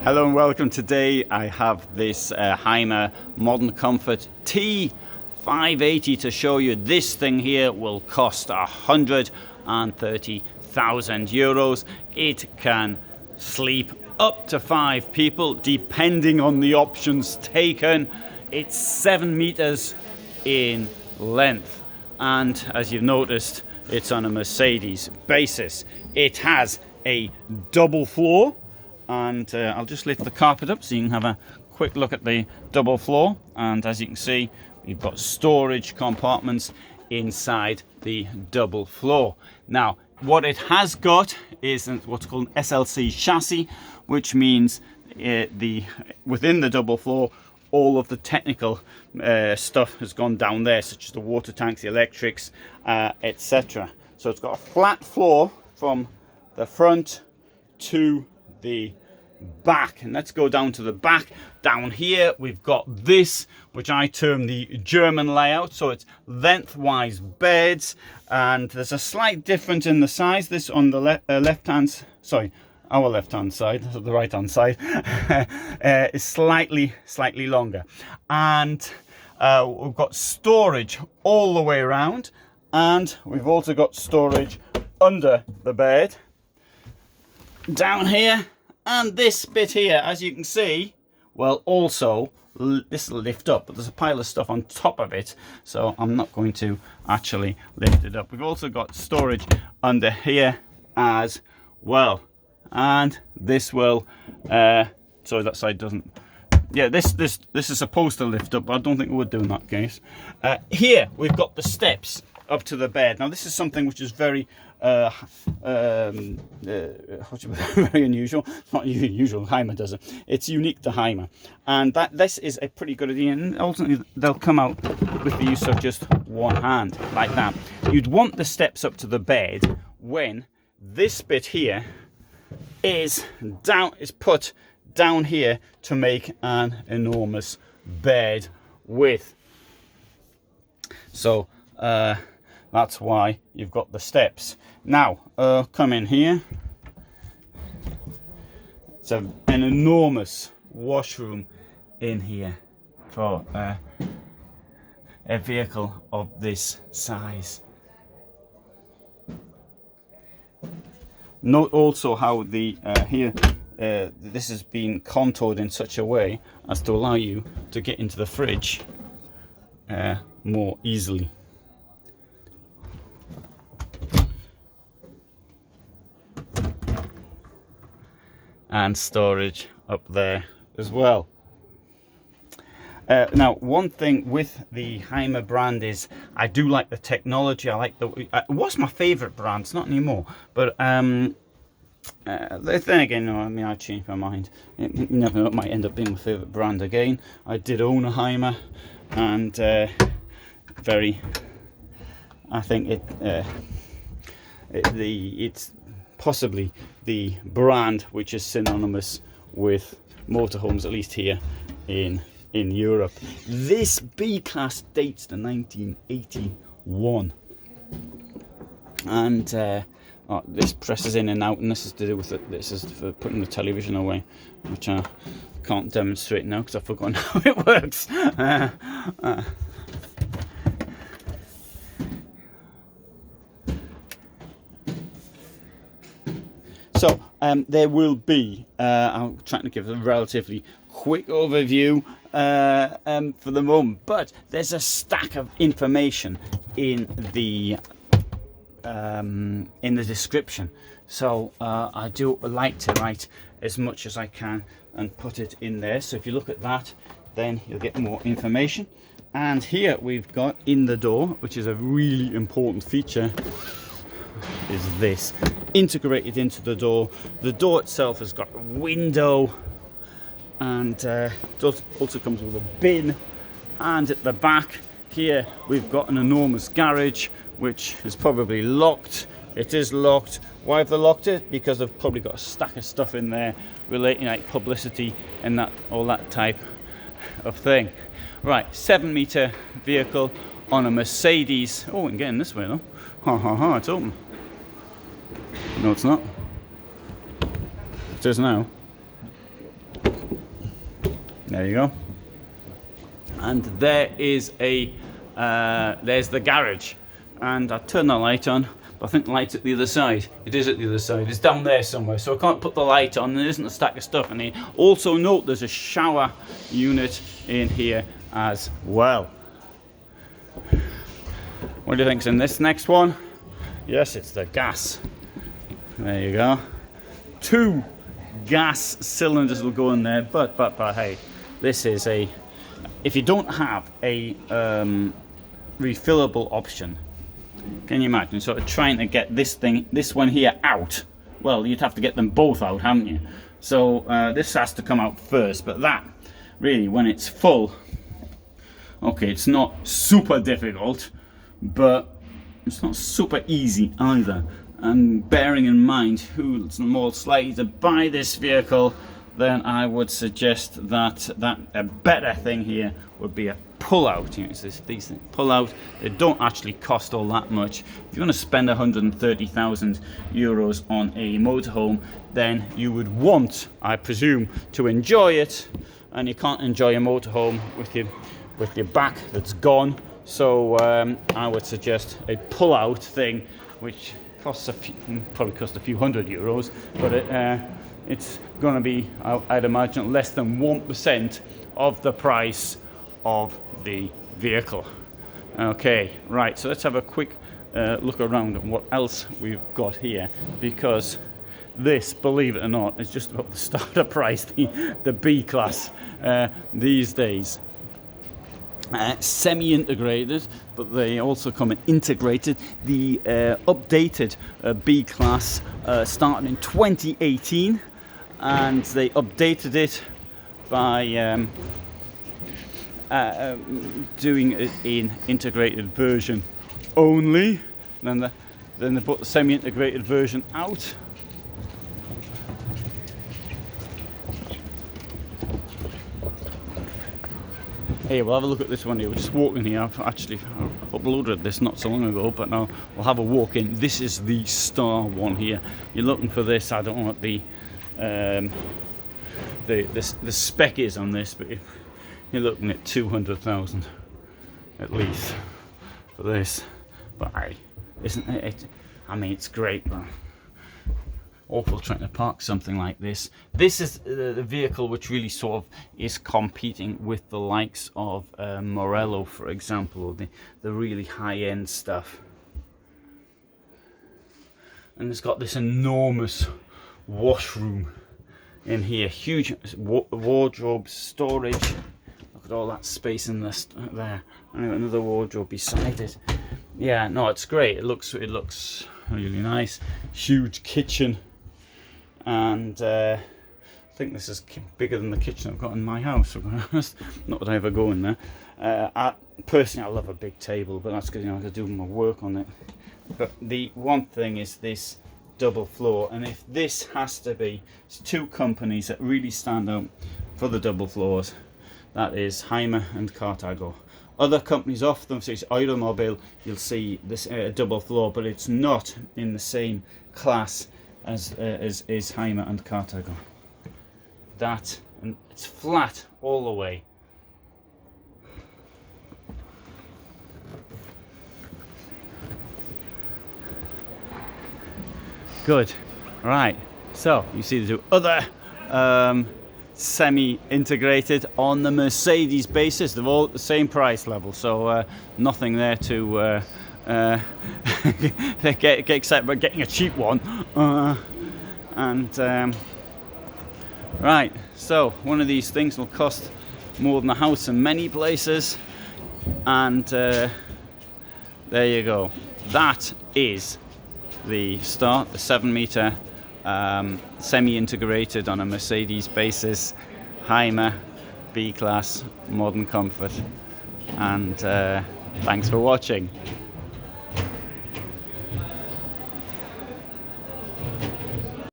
Hello and welcome. Today I have this Hymer Modern Comfort T580 to show you. This thing here will cost 130,000 euros. It can sleep up to 5 people depending on the options taken. It's 7 meters in length, and as you've noticed, it's on a Mercedes basis. It has a double floor, and I'll just lift the carpet up so you can have a quick look at the double floor. And as you can see, we've got storage compartments inside the double floor. Now, what it has got is what's called an SLC chassis, which means within the double floor, all of the technical stuff has gone down there, such as the water tanks, the electrics, etc. So it's got a flat floor from the front to the back. And let's go down to the back. Down here we've got this, which I term the German layout. So it's lengthwise beds, and there's a slight difference in the size. This on the our left hand side, the right hand side, is slightly longer. And we've got storage all the way around, and we've also got storage under the bed down here. And this bit here, as you can see, well, also this will lift up, but there's a pile of stuff on top of it, so I'm not going to actually lift it up. We've also got storage under here as well, and this will sorry, that side doesn't. Yeah, this is supposed to lift up, but I don't think it would do in that case. Here we've got the steps up to the bed. Now this is something which is very very unusual. It's not usual. Hymer does it. It's unique to Hymer, and this is a pretty good idea. And ultimately, they'll come out with the use of just one hand like that. You'd want the steps up to the bed when this bit here is put down here to make an enormous bed width. So that's why you've got the steps. Now, come in here. It's an enormous washroom in here for a vehicle of this size. Note also how the this has been contoured in such a way as to allow you to get into the fridge more easily. And storage up there as well. Now, one thing with the Hymer brand is I do like the technology. I like it was my favorite brand. It's not anymore, but then again, no, I mean, I changed my mind. You never know, it might end up being my favorite brand again. I did own a Hymer, and I think it's possibly the brand which is synonymous with motorhomes, at least here in Europe. This B-Class dates to 1981, and this presses in and out, and this is to do with it. This is for putting the television away, which I can't demonstrate now because I've forgotten how it works. So there will be, I'm trying to give a relatively quick overview for the moment, but there's a stack of information in the description. So I do like to write as much as I can and put it in there. So if you look at that, then you'll get more information. And here we've got in the door, which is a really important feature, is this integrated into the door. The door itself has got a window, and does also comes with a bin. And at the back here we've got an enormous garage, which is probably locked. It is locked. Why have they locked it? Because they've probably got a stack of stuff in there relating like publicity and all that type of thing. Right, 7 meter vehicle on a Mercedes. Oh, we can get in this way though. It's open. No, it's not. It is now. There you go. And there is there's the garage. And I turn the light on, but I think the light's at the other side. It is at the other side. It's down there somewhere, so I can't put the light on. There isn't a stack of stuff in here. Also note there's a shower unit in here as well. What do you think's in this next one? Yes, it's the gas. There you go. 2 gas cylinders will go in there, but hey, this is if you don't have a refillable option, can you imagine sort of trying to get this one here out? Well, you'd have to get them both out, haven't you? So this has to come out first, but that really, when it's full, okay, it's not super difficult, but it's not super easy either. And bearing in mind who's more likely to buy this vehicle, then I would suggest that a better thing here would be a pull-out. You know, it's these things pull-out. They don't actually cost all that much. If you're going to spend 130,000 euros on a motorhome, then you would want, I presume, to enjoy it. And you can't enjoy a motorhome with your back that's gone. So I would suggest a pull-out thing, which costs probably cost a few hundred euros, but it's going to be, I'd imagine, less than 1% of the price of the vehicle. Okay, right, so let's have a quick look around at what else we've got here, because this, believe it or not, is just about the starter price, the B class these days. Semi-integrated, but they also come in integrated. The updated B class started in 2018, and they updated it by doing it in integrated version only. Then they put the semi-integrated version out. Hey, we'll have a look at this one here. We're just walking here. I've actually uploaded this not so long ago, but now we'll have a walk in. This is the star one here. You're looking for this. I don't know what the spec is on this, but you're looking at 200,000 at least for this. But isn't it? I mean, it's great, but awful trying to park something like this. This is the vehicle which really sort of is competing with the likes of Morello, for example, the really high-end stuff. And it's got this enormous washroom in here, huge wardrobe storage. Look at all that space in this there, and another wardrobe beside it. Yeah, no, it's great. It looks really nice. Huge kitchen. And I think this is bigger than the kitchen I've got in my house, to be honest. Not that I ever go in there. Personally, I love a big table, but that's because I have to do my work on it. But the one thing is this double floor, and if this has to be, it's 2 companies that really stand out for the double floors. That is Hymer and Carthago. Other companies offer them, so it's EuraMobil, you'll see this double floor, but it's not in the same class as is Hymer and Carthago. That, and it's flat all the way. Good. Right. So you see the 2 other semi-integrated on the Mercedes basis. They're all at the same price level, so nothing there to get excited about getting a cheap one. Right, so one of these things will cost more than a house in many places, and there you go. That is the start, the 7-meter semi-integrated on a Mercedes basis, Hymer B-Class modern comfort. And thanks for watching.